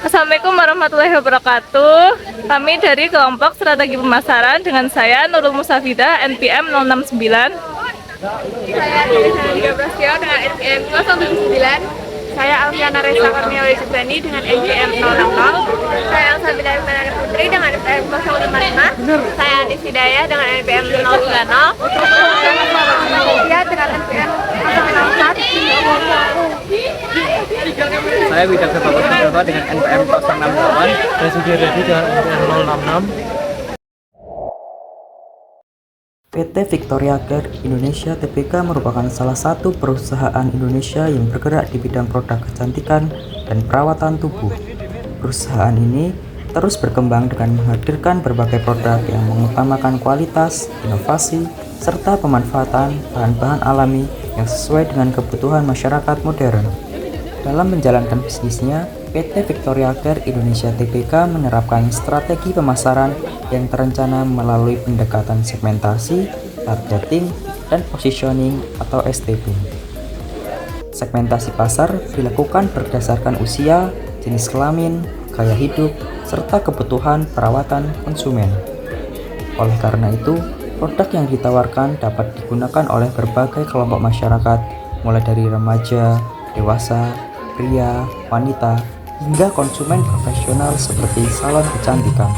Assalamualaikum warahmatullahi wabarakatuh. Kami dari kelompok strategi pemasaran dengan saya Nurul Musafida NPM 069. Saya dari 13 Tio dengan NPM 019. Saya Alfiana Reza Karniawi Jubrani dengan NPM 060. Saya Elsa Bidari Manana Putri dengan NPM 055. Saya Anis Hidayah dengan NPM 090. Saya dengan NPM 064. Saya Widar Bapak dengan NPM 068. Saya Sudi Reddy dengan NPM 066. PT Victoria Care Indonesia Tbk merupakan salah satu perusahaan Indonesia yang bergerak di bidang produk kecantikan dan perawatan tubuh. Perusahaan ini terus berkembang dengan menghadirkan berbagai produk yang mengutamakan kualitas, inovasi, serta pemanfaatan bahan-bahan alami yang sesuai dengan kebutuhan masyarakat modern. Dalam menjalankan bisnisnya, PT Victoria Care Indonesia Tbk menerapkan strategi pemasaran yang terencana melalui pendekatan segmentasi, targeting, dan positioning atau STP. Segmentasi pasar dilakukan berdasarkan usia, jenis kelamin, gaya hidup, serta kebutuhan perawatan konsumen. Oleh karena itu, produk yang ditawarkan dapat digunakan oleh berbagai kelompok masyarakat, mulai dari remaja, dewasa, pria, wanita, hingga konsumen profesional seperti salon kecantikan.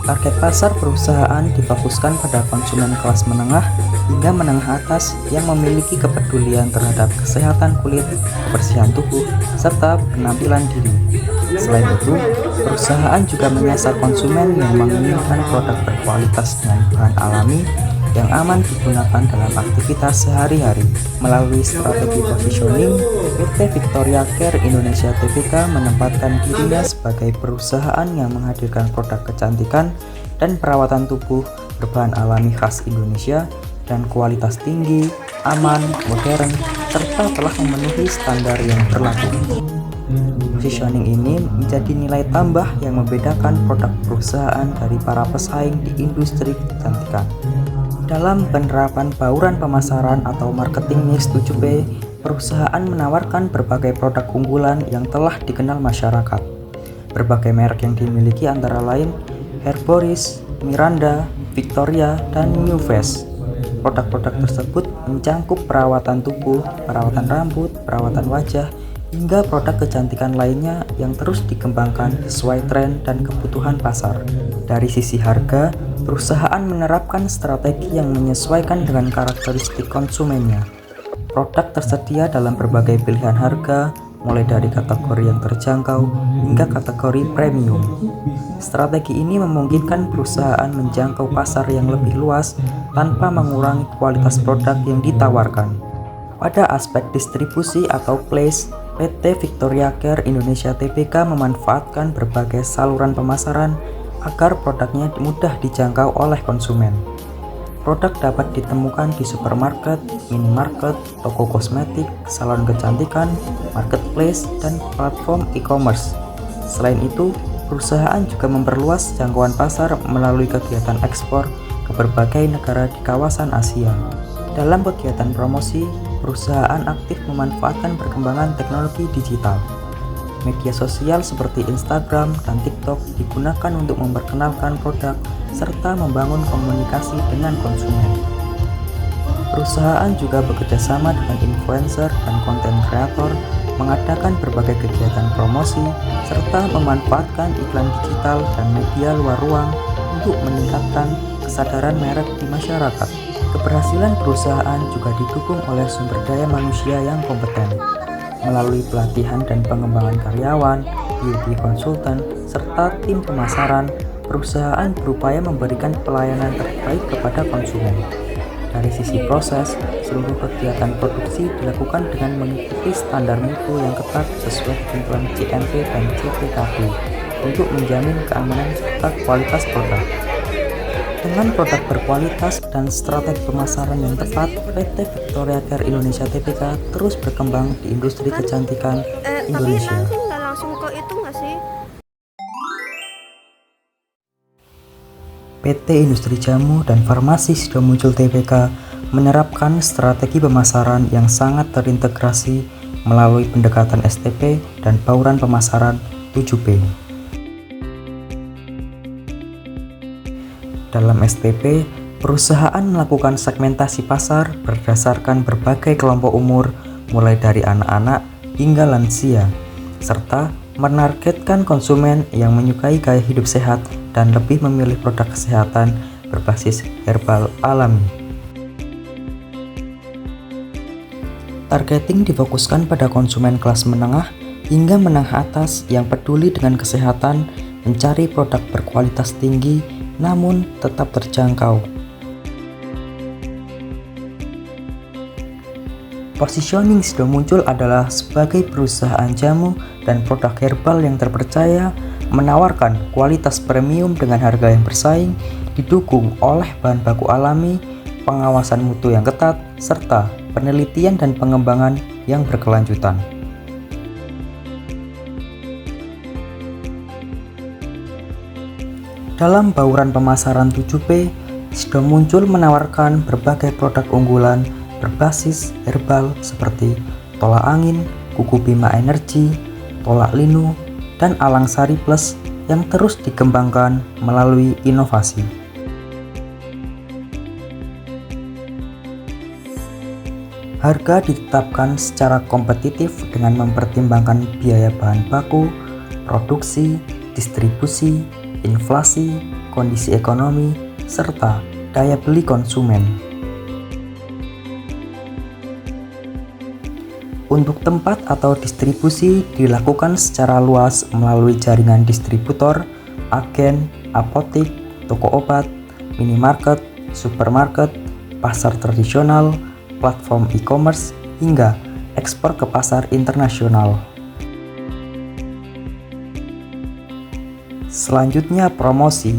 Target pasar perusahaan difokuskan pada konsumen kelas menengah hingga menengah atas yang memiliki kepedulian terhadap kesehatan kulit, kebersihan tubuh, serta penampilan diri. Selain itu, perusahaan juga menyasar konsumen yang menginginkan produk berkualitas dengan bahan alami yang aman digunakan dalam aktivitas sehari-hari. Melalui strategi positioning, PT Victoria Care Indonesia Tbk menempatkan dirinya sebagai perusahaan yang menghadirkan produk kecantikan dan perawatan tubuh berbahan alami khas Indonesia dan kualitas tinggi, aman, modern, serta telah memenuhi standar yang berlaku. Positioning ini menjadi nilai tambah yang membedakan produk perusahaan dari para pesaing di industri kecantikan. Dalam penerapan bauran pemasaran atau marketing mix 7P, perusahaan menawarkan berbagai produk unggulan yang telah dikenal masyarakat. Berbagai merek yang dimiliki antara lain Herboris, Miranda, Victoria, dan New Face. Produk-produk tersebut mencangkup perawatan tubuh, perawatan rambut, perawatan wajah, hingga produk kecantikan lainnya yang terus dikembangkan sesuai tren dan kebutuhan pasar. Dari sisi harga, perusahaan menerapkan strategi yang menyesuaikan dengan karakteristik konsumennya. Produk tersedia dalam berbagai pilihan harga, mulai dari kategori yang terjangkau hingga kategori premium. Strategi ini memungkinkan perusahaan menjangkau pasar yang lebih luas tanpa mengurangi kualitas produk yang ditawarkan. Pada aspek distribusi atau place, PT Victoria Care Indonesia Tbk memanfaatkan berbagai saluran pemasaran agar produknya mudah dijangkau oleh konsumen. Produk dapat ditemukan di supermarket, minimarket, toko kosmetik, salon kecantikan, marketplace, dan platform e-commerce. Selain itu, perusahaan juga memperluas jangkauan pasar melalui kegiatan ekspor ke berbagai negara di kawasan Asia. Dalam kegiatan promosi, perusahaan aktif memanfaatkan perkembangan teknologi digital. Media sosial seperti Instagram dan TikTok digunakan untuk memperkenalkan produk serta membangun komunikasi dengan konsumen. Perusahaan juga bekerja sama dengan influencer dan konten kreator, mengadakan berbagai kegiatan promosi, serta memanfaatkan iklan digital dan media luar ruang untuk meningkatkan kesadaran merek di masyarakat. Keberhasilan perusahaan juga didukung oleh sumber daya manusia yang kompeten. Melalui pelatihan dan pengembangan karyawan, beauty consultant, serta tim pemasaran, perusahaan berupaya memberikan pelayanan terbaik kepada konsumen. Dari sisi proses, seluruh kegiatan produksi dilakukan dengan mengikuti standar mutu yang ketat sesuai ketentuan GMP dan CPKB untuk menjamin keamanan serta kualitas produk. Dengan produk berkualitas dan strategi pemasaran yang tepat, PT Victoria Care Indonesia Tbk terus berkembang di industri kecantikan Indonesia. Tapi nggak langsung ke itu nggak sih? PT Industri Jamu dan Farmasi Sidomuncul Tbk menerapkan strategi pemasaran yang sangat terintegrasi melalui pendekatan STP dan bauran pemasaran 7P. Dalam STP, perusahaan melakukan segmentasi pasar berdasarkan berbagai kelompok umur, mulai dari anak-anak hingga lansia, serta menargetkan konsumen yang menyukai gaya hidup sehat dan lebih memilih produk kesehatan berbasis herbal alami. Targeting difokuskan pada konsumen kelas menengah hingga menengah atas yang peduli dengan kesehatan, mencari produk berkualitas tinggi namun tetap terjangkau. Positioning Sido Muncul adalah sebagai perusahaan jamu dan produk herbal yang terpercaya, menawarkan kualitas premium dengan harga yang bersaing, didukung oleh bahan baku alami, pengawasan mutu yang ketat, serta penelitian dan pengembangan yang berkelanjutan. Dalam bauran pemasaran 7P, Sido Muncul menawarkan berbagai produk unggulan berbasis herbal seperti tolak angin, kuku bima energi, tolak linu, dan alang sari plus yang terus dikembangkan melalui inovasi. Harga ditetapkan secara kompetitif dengan mempertimbangkan biaya bahan baku, produksi, distribusi, inflasi, kondisi ekonomi, serta daya beli konsumen. Untuk tempat atau distribusi dilakukan secara luas melalui jaringan distributor, agen, apotik, toko obat, minimarket, supermarket, pasar tradisional, platform e-commerce, hingga ekspor ke pasar internasional. Selanjutnya, promosi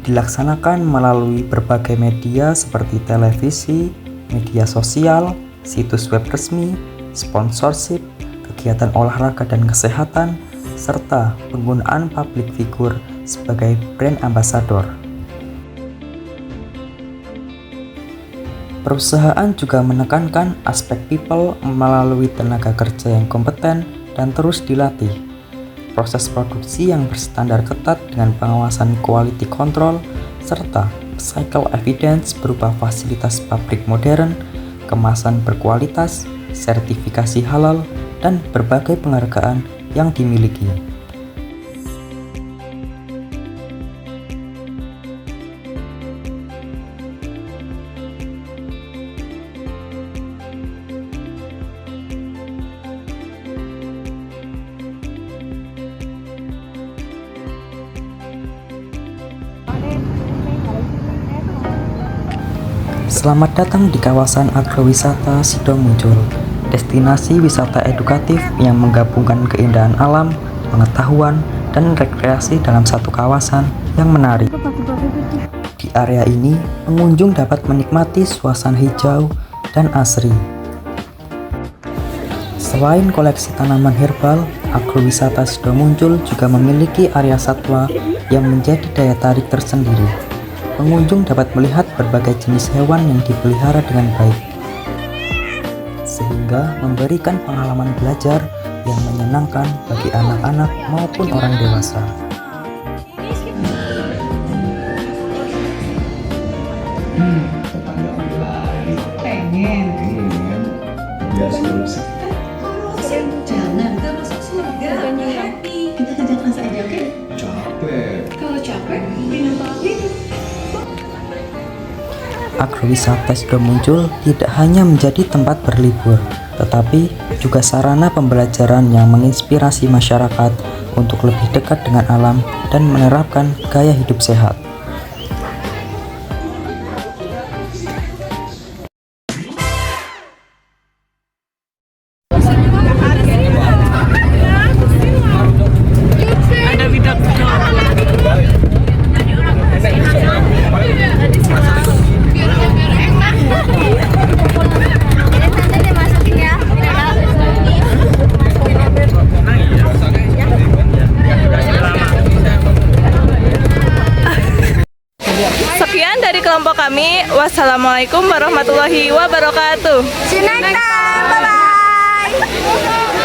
dilaksanakan melalui berbagai media seperti televisi, media sosial, situs web resmi, sponsorship, kegiatan olahraga dan kesehatan, serta penggunaan public figure sebagai brand ambassador. Perusahaan juga menekankan aspek people melalui tenaga kerja yang kompeten dan terus dilatih, proses produksi yang berstandar ketat dengan pengawasan quality control, serta cycle evidence berupa fasilitas pabrik modern, kemasan berkualitas, sertifikasi halal, dan berbagai penghargaan yang dimiliki. Selamat datang di kawasan agrowisata Sido Muncul, destinasi wisata edukatif yang menggabungkan keindahan alam, pengetahuan, dan rekreasi dalam satu kawasan yang menarik. Di area ini, pengunjung dapat menikmati suasana hijau dan asri. Selain koleksi tanaman herbal, agrowisata Sido Muncul juga memiliki area satwa yang menjadi daya tarik tersendiri. Pengunjung dapat melihat berbagai jenis hewan yang dipelihara dengan baik, sehingga memberikan pengalaman belajar yang menyenangkan bagi anak-anak maupun orang dewasa. Jangan, kita masuk surga. Happy. Kita kerja keras aja, oke? Capek. Kalau capek, minum pahit. Agrowisata Sido Muncul tidak hanya menjadi tempat berlibur, tetapi juga sarana pembelajaran yang menginspirasi masyarakat untuk lebih dekat dengan alam dan menerapkan gaya hidup sehat. Sekian dari kelompok kami. Wassalamualaikum warahmatullahi wabarakatuh. See you next time. Bye bye.